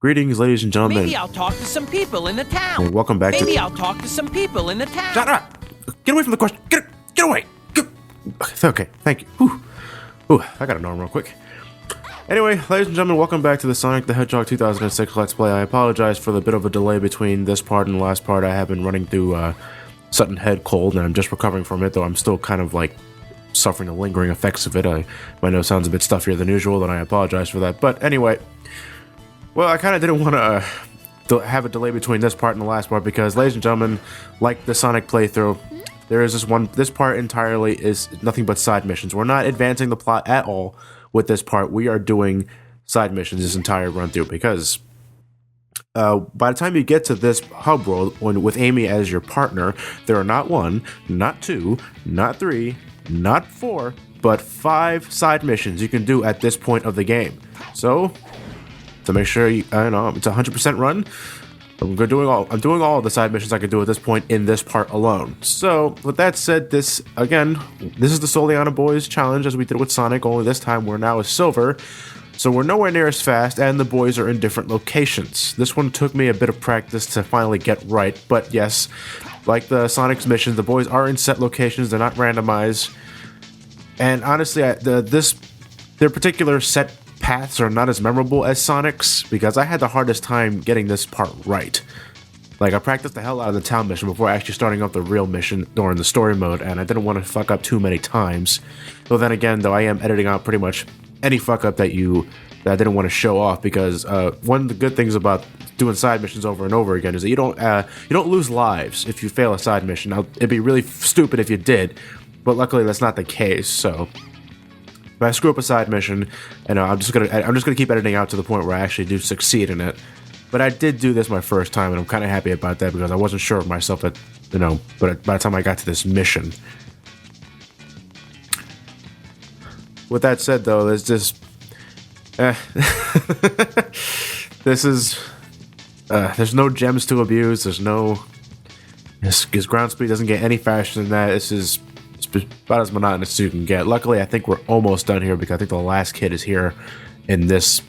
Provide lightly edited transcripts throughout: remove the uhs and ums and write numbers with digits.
Greetings, ladies and gentlemen. Maybe I'll talk to some people in the town. Well, welcome back Maybe I'll talk to some people in the town. Shut up! Get away from the question! Get away! Okay, thank you. Ooh, I gotta know him real quick. Anyway, ladies and gentlemen, welcome back to the Sonic the Hedgehog 2006 Let's Play. I apologize for the bit of a delay between this part and the last part. I have been running through Sutton Head cold, and I'm just recovering from it, though I'm still kind of like suffering the lingering effects of it. My nose sounds a bit stuffier than usual, and I apologize for that. But anyway, well, I kind of didn't want to have a delay between this part and the last part because, ladies and gentlemen, like the Sonic playthrough, there is this part entirely is nothing but side missions. We're not advancing the plot at all with this part. We are doing side missions this entire run through because by the time you get to this hub world with Amy as your partner, there are not one, not two, not three, not four, but 5 side missions you can do at this point of the game. So, to make sure it's a 100% run, I'm doing all of the side missions I can do at this point in this part alone. So, with that said, this is the Soliana Boys challenge as we did with Sonic, only this time we're now as Silver. So we're nowhere near as fast, and the boys are in different locations. This one took me a bit of practice to finally get right, but yes, like the Sonic's missions, the boys are in set locations, they're not randomized. And honestly, their particular set paths are not as memorable as Sonic's, because I had the hardest time getting this part right. Like, I practiced the hell out of the town mission before actually starting up the real mission during the story mode, and I didn't want to fuck up too many times. Though then again, I am editing out pretty much any fuck up that I didn't want to show off, because one of the good things about doing side missions over and over again is that you don't lose lives if you fail a side mission. Now, it'd be really stupid if you did, but luckily that's not the case. So if I screw up a side mission, and I'm just gonna keep editing out to the point where I actually do succeed in it. But I did do this my first time, and I'm kind of happy about that because I wasn't sure of myself but by the time I got to this mission. With that said, though, there's just there's no gems to abuse. His ground speed doesn't get any faster than that. It's about as monotonous as you can get. Luckily, I think we're almost done here because I think the last kid is here in this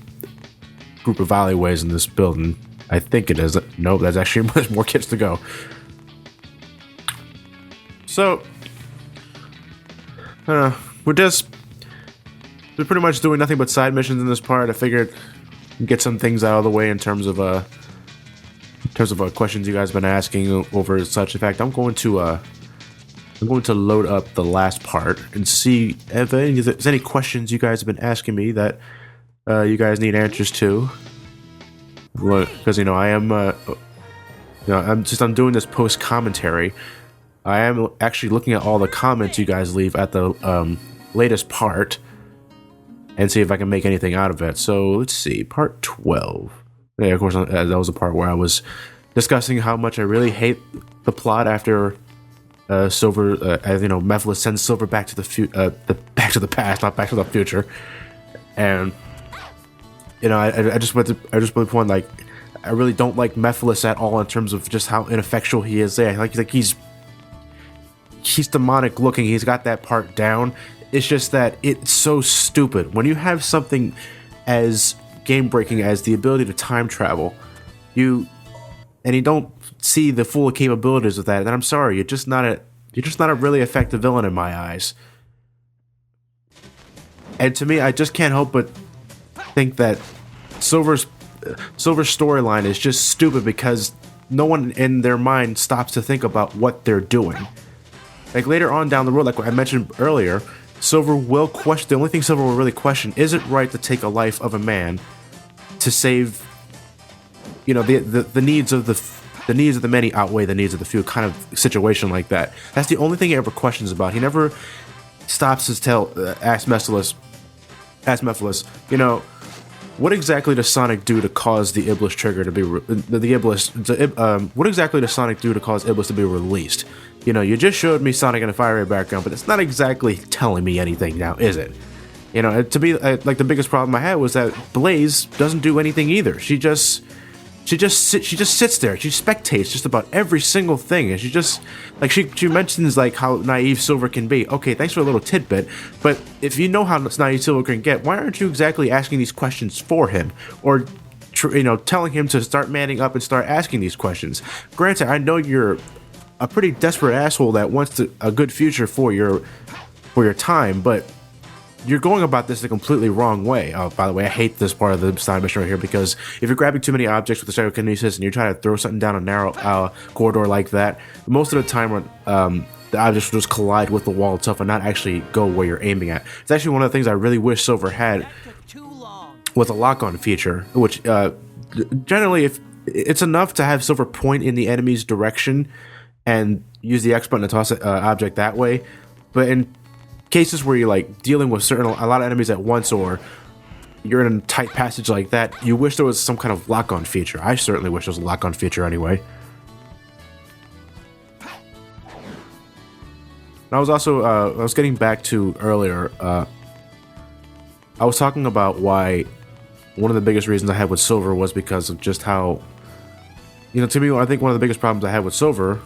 group of alleyways in this building. I think it is. No, there's actually much more kids to go. So, we're pretty much doing nothing but side missions in this part. I figured get some things out of the way in terms of questions you guys have been asking over such. In fact, I'm going to load up the last part and see if there's any questions you guys have been asking me that you guys need answers to. Because I'm doing this post commentary. I am actually looking at all the comments you guys leave at the latest part and see if I can make anything out of it. So let's see, part 12. Yeah, of course, that was the part where I was discussing how much I really hate the plot after Silver, Mephiles sends Silver back to the past, not back to the future. And I just went to the point, like, I really don't like Mephiles at all in terms of just how ineffectual he is there. Like he's demonic looking. He's got that part down. It's just that it's so stupid. When you have something as game-breaking as the ability to time travel, you don't see the full capabilities of that, then I'm sorry, you're just not a really effective villain in my eyes. And to me, I just can't help but think that Silver's storyline is just stupid because no one in their mind stops to think about what they're doing. Like later on down the road, like I mentioned earlier, Silver will question. The only thing Silver will really question: is it right to take a life of a man to save? The needs of the many outweigh the needs of the few. Kind of situation like that. That's the only thing he ever questions about. He never stops to ask Mephiles, what exactly does Sonic do to cause the Iblis trigger to be what exactly does Sonic do to cause Iblis to be released? You just showed me Sonic in a fiery background, but it's not exactly telling me anything now, is it? To me, like the biggest problem I had was that Blaze doesn't do anything either. She just sits there. She spectates just about every single thing, and she mentions like how naive Silver can be. Okay, thanks for a little tidbit, but if you know how naive Silver can get, why aren't you exactly asking these questions for him, or telling him to start manning up and start asking these questions. Granted, I know you're a pretty desperate asshole that wants a good future for your time, but you're going about this the completely wrong way. Oh, by the way, I hate this part of the side mission right here, because if you're grabbing too many objects with the psychokinesis and you're trying to throw something down a narrow corridor like that, most of the time when the objects will just collide with the wall itself and not actually go where you're aiming at. It's actually one of the things I really wish Silver had with a lock-on feature, which generally, if it's enough to have Silver point in the enemy's direction and use the X button to toss an object that way, but in cases where you're like dealing with a lot of enemies at once, or you're in a tight passage like that, you wish there was some kind of lock-on feature. I certainly wish there was a lock-on feature anyway. I was also I was getting back to earlier. I was talking about why one of the biggest reasons I had with Silver was because of just how, to me, I think one of the biggest problems I had with Silver,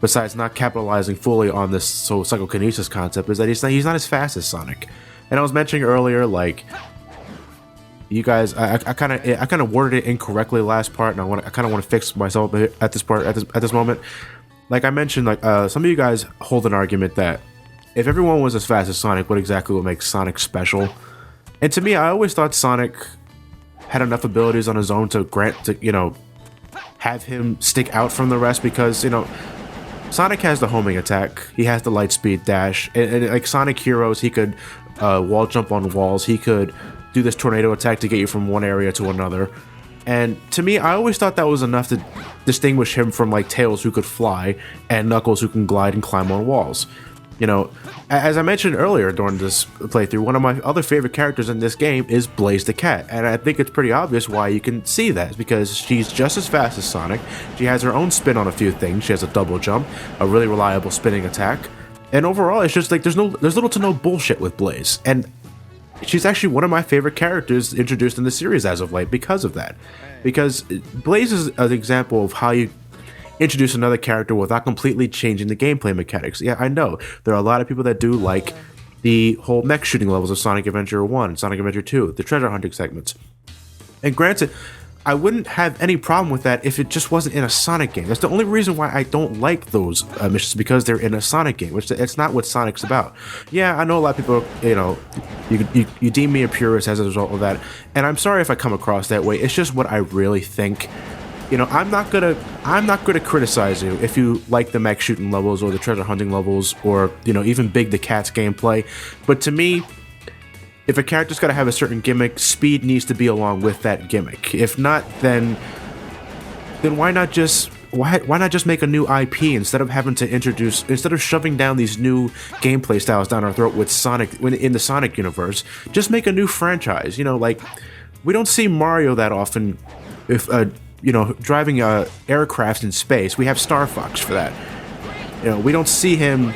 besides not capitalizing fully on this psychokinesis concept, is that he's not as fast as Sonic. And I was mentioning earlier, like, you guys, I kind of worded it incorrectly last part, and I kind of want to fix myself at this moment. Like I mentioned, like some of you guys hold an argument that if everyone was as fast as Sonic, what exactly would make Sonic special? And to me, I always thought Sonic had enough abilities on his own to have him stick out from the rest, because Sonic has the homing attack, he has the light speed dash, and like Sonic Heroes, he could wall jump on walls, he could do this tornado attack to get you from one area to another. And to me, I always thought that was enough to distinguish him from like Tails, who could fly, and Knuckles, who can glide and climb on walls. As I mentioned earlier during this playthrough, one of my other favorite characters in this game is Blaze the Cat, and I think it's pretty obvious why you can see that, because she's just as fast as Sonic. She has her own spin on a few things. She has a double jump, a really reliable spinning attack, and overall, it's just like there's little to no bullshit with Blaze, and she's actually one of my favorite characters introduced in the series as of late because of that. Because Blaze is an example of how you introduce another character without completely changing the gameplay mechanics. Yeah, I know there are a lot of people that do like the whole mech shooting levels of Sonic Adventure 1, Sonic Adventure 2, the treasure hunting segments. And granted, I wouldn't have any problem with that if it just wasn't in a Sonic game. That's the only reason why I don't like those missions, because they're in a Sonic game, which it's not what Sonic's about. Yeah, I know a lot of people, you deem me a purist as a result of that, and I'm sorry if I come across that way. It's just what I really think. I'm not gonna criticize you if you like the mech shooting levels or the treasure hunting levels, or even Big the Cat's gameplay. But to me, if a character's got to have a certain gimmick, speed needs to be along with that gimmick. If not, then why not just make a new IP instead of shoving down these new gameplay styles down our throat with Sonic in the Sonic universe? Just make a new franchise. Like, we don't see Mario that often. If driving aircraft in space, we have Star Fox for that. We don't see him.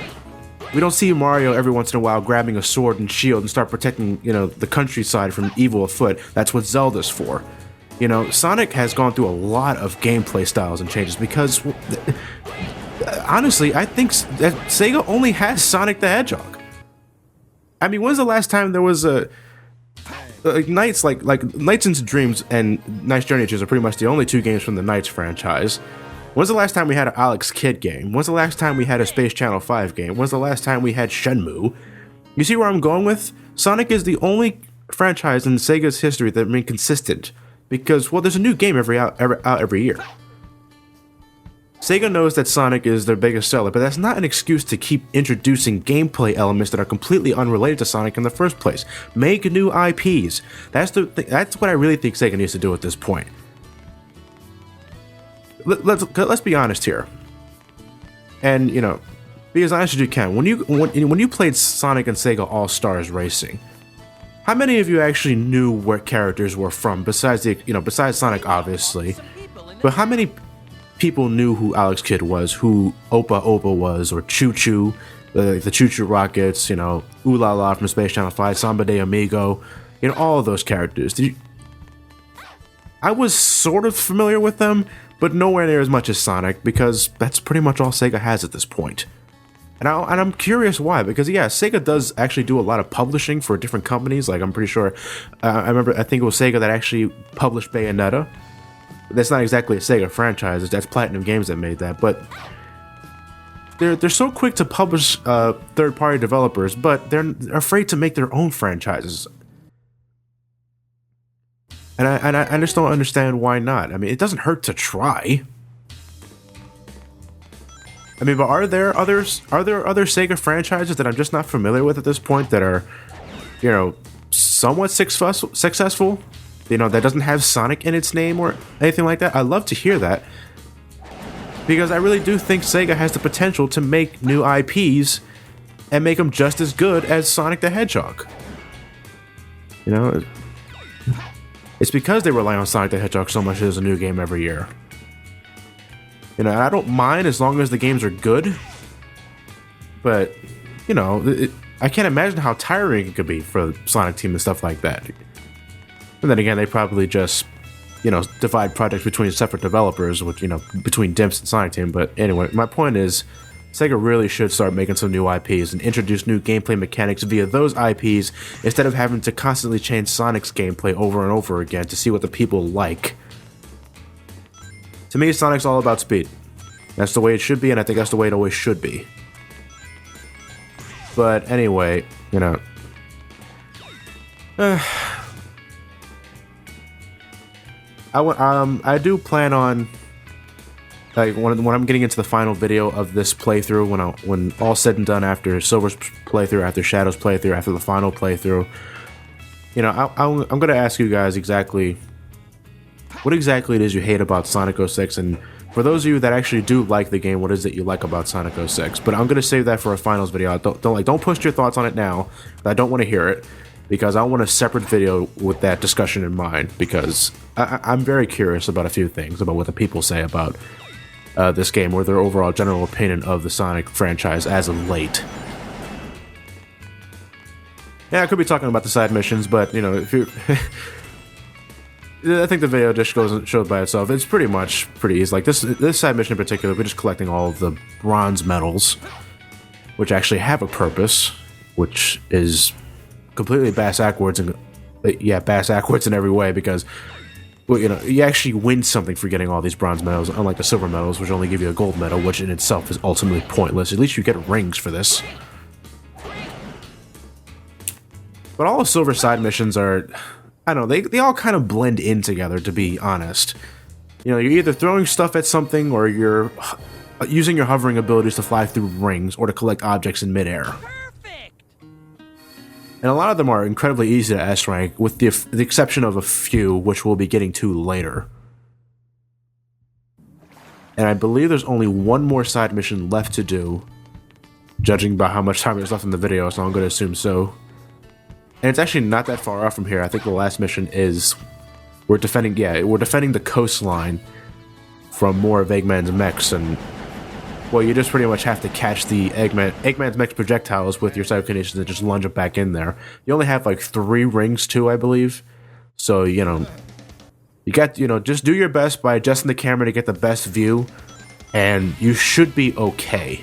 We don't see Mario every once in a while grabbing a sword and shield and start protecting, the countryside from evil afoot. That's what Zelda's for. Sonic has gone through a lot of gameplay styles and changes because, honestly, I think that Sega only has Sonic the Hedgehog. I mean, when's the last time there was a Nights Nights into Dreams and Nights Journey are pretty much the only two games from the Nights franchise. When's the last time we had an Alex Kidd game? When's the last time we had a Space Channel 5 game? When's the last time we had Shenmue? You see where I'm going with? Sonic is the only franchise in Sega's history that remained consistent, because, well, there's a new game every year. Sega knows that Sonic is their biggest seller, but that's not an excuse to keep introducing gameplay elements that are completely unrelated to Sonic in the first place. Make new IPs. That's what I really think Sega needs to do at this point. Let's be honest here, and be as honest as you can. When you played Sonic and Sega All Stars Racing, how many of you actually knew where characters were from? Besides Sonic, obviously, but how many people knew who Alex Kidd was, who Opa Opa was, or Choo Choo, the Choo Choo Rockets, Ooh La La from Space Channel 5, Samba de Amigo, all of those characters. I was sort of familiar with them, but nowhere near as much as Sonic, because that's pretty much all Sega has at this point. And I'm curious why, because yeah, Sega does actually do a lot of publishing for different companies. Like I'm pretty sure, I think it was Sega that actually published Bayonetta. That's not exactly a Sega franchise. That's Platinum Games that made that. But they're so quick to publish third-party developers, but they're afraid to make their own franchises. And I just don't understand why not. I mean, it doesn't hurt to try. I mean, but are there other Sega franchises that I'm just not familiar with at this point that are, you know, somewhat successful? You know, that doesn't have Sonic in its name or anything like that? I'd love to hear that. Because I really do think Sega has the potential to make new IPs and make them just as good as Sonic the Hedgehog. You know, it's because they rely on Sonic the Hedgehog so much there's a new game every year. You know, I don't mind as long as the games are good, but, you know, I can't imagine how tiring it could be for Sonic Team and stuff like that. And then again, they probably just, you know, divide projects between separate developers, which, you know, between Dimps and Sonic Team. But anyway, my point is, Sega really should start making some new IPs and introduce new gameplay mechanics via those IPs instead of having to constantly change Sonic's gameplay over and over again to see what the people like. To me, Sonic's all about speed. That's the way it should be, and I think that's the way it always should be. But anyway, you know... I do plan on... Like, when I'm getting into the final video of this playthrough, when all said and done, after Silver's playthrough, after Shadow's playthrough, after the final playthrough, you know, I'm going to ask you guys exactly... what exactly it is you hate about Sonic 06, and for those of you that actually do like the game, what is it you like about Sonic 06? But I'm gonna save that for a finals video. Don't push your thoughts on it now. I don't want to hear it because I want a separate video with that discussion in mind. Because I'm very curious about a few things about what the people say about this game or their overall general opinion of the Sonic franchise as of late. Yeah, I could be talking about the side missions, but you know, if you. I think the video just showed by itself. It's pretty easy. Like this side mission in particular, we're just collecting all of the bronze medals, which actually have a purpose, which is completely bass-ackwards in every way because, well, you know, you actually win something for getting all these bronze medals, unlike the silver medals, which only give you a gold medal, which in itself is ultimately pointless. At least you get rings for this. But all the silver side missions are... I don't know, they all kind of blend in together, to be honest. You know, you're either throwing stuff at something or you're using your hovering abilities to fly through rings or to collect objects in midair. Perfect. And a lot of them are incredibly easy to S-rank, with the exception of a few, which we'll be getting to later. And I believe there's only one more side mission left to do, judging by how much time there's left in the video, so I'm going to assume so. And it's actually not that far off from here. I think the last mission is... We're defending the coastline from more of Eggman's mechs, and... Well, you just pretty much have to catch the Eggman's mech projectiles with your psychokinesis and just lunge it back in there. You only have, like, 3 rings, too, I believe. So, you know... You got, you know, just do your best by adjusting the camera to get the best view, and you should be okay.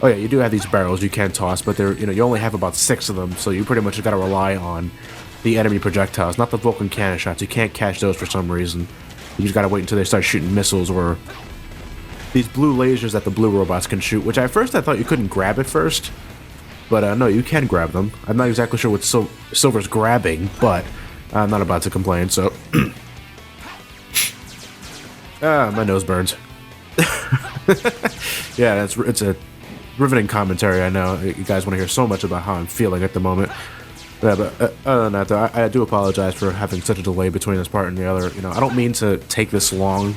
Oh yeah, you do have these barrels you can toss, but they're, you know, you only have about 6 of them, so you pretty much got to rely on the enemy projectiles, not the Vulcan cannon shots. You can't catch those for some reason. You just got to wait until they start shooting missiles or these blue lasers that the blue robots can shoot, which at first I thought you couldn't grab at first, but no, you can grab them. I'm not exactly sure what Silver's grabbing, but I'm not about to complain, so... my nose burns. Yeah, it's a riveting commentary, I know. You guys want to hear so much about how I'm feeling at the moment. Yeah, but other than that, though, I do apologize for having such a delay between this part and the other. You know, I don't mean to take this long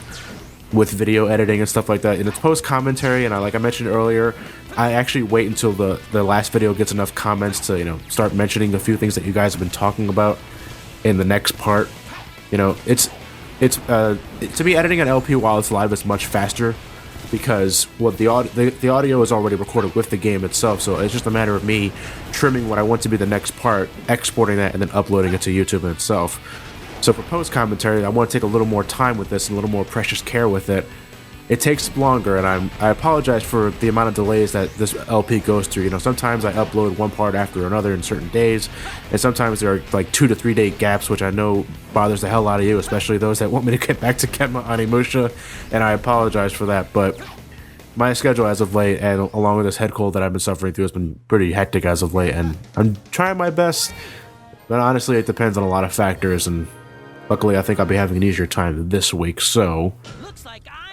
with video editing and stuff like that. And it's post-commentary, and like I mentioned earlier, I actually wait until the last video gets enough comments to, you know, start mentioning a few things that you guys have been talking about in the next part. You know, it's to be editing an LP while it's live is much faster, because well, the audio is already recorded with the game itself, so it's just a matter of me trimming what I want to be the next part, exporting that, and then uploading it to YouTube in itself. So for post-commentary, I want to take a little more time with this and a little more precious care with it, it takes longer, and I apologize for the amount of delays that this LP goes through. You know, sometimes I upload one part after another in certain days, and sometimes there are like 2 to 3 day gaps, which I know bothers the hell out of you, especially those that want me to get back to Kenma Animusha, and I apologize for that, but my schedule as of late, and along with this head cold that I've been suffering through, has been pretty hectic as of late, and I'm trying my best, but honestly, it depends on a lot of factors, and luckily, I think I'll be having an easier time this week, so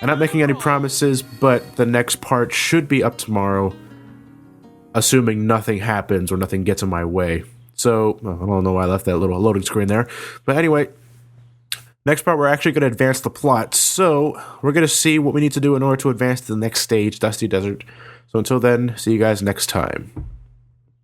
I'm not making any promises, but the next part should be up tomorrow, assuming nothing happens or nothing gets in my way. So, I don't know why I left that little loading screen there, but anyway, next part, we're actually going to advance the plot, so we're going to see what we need to do in order to advance to the next stage, Dusty Desert. So until then, see you guys next time.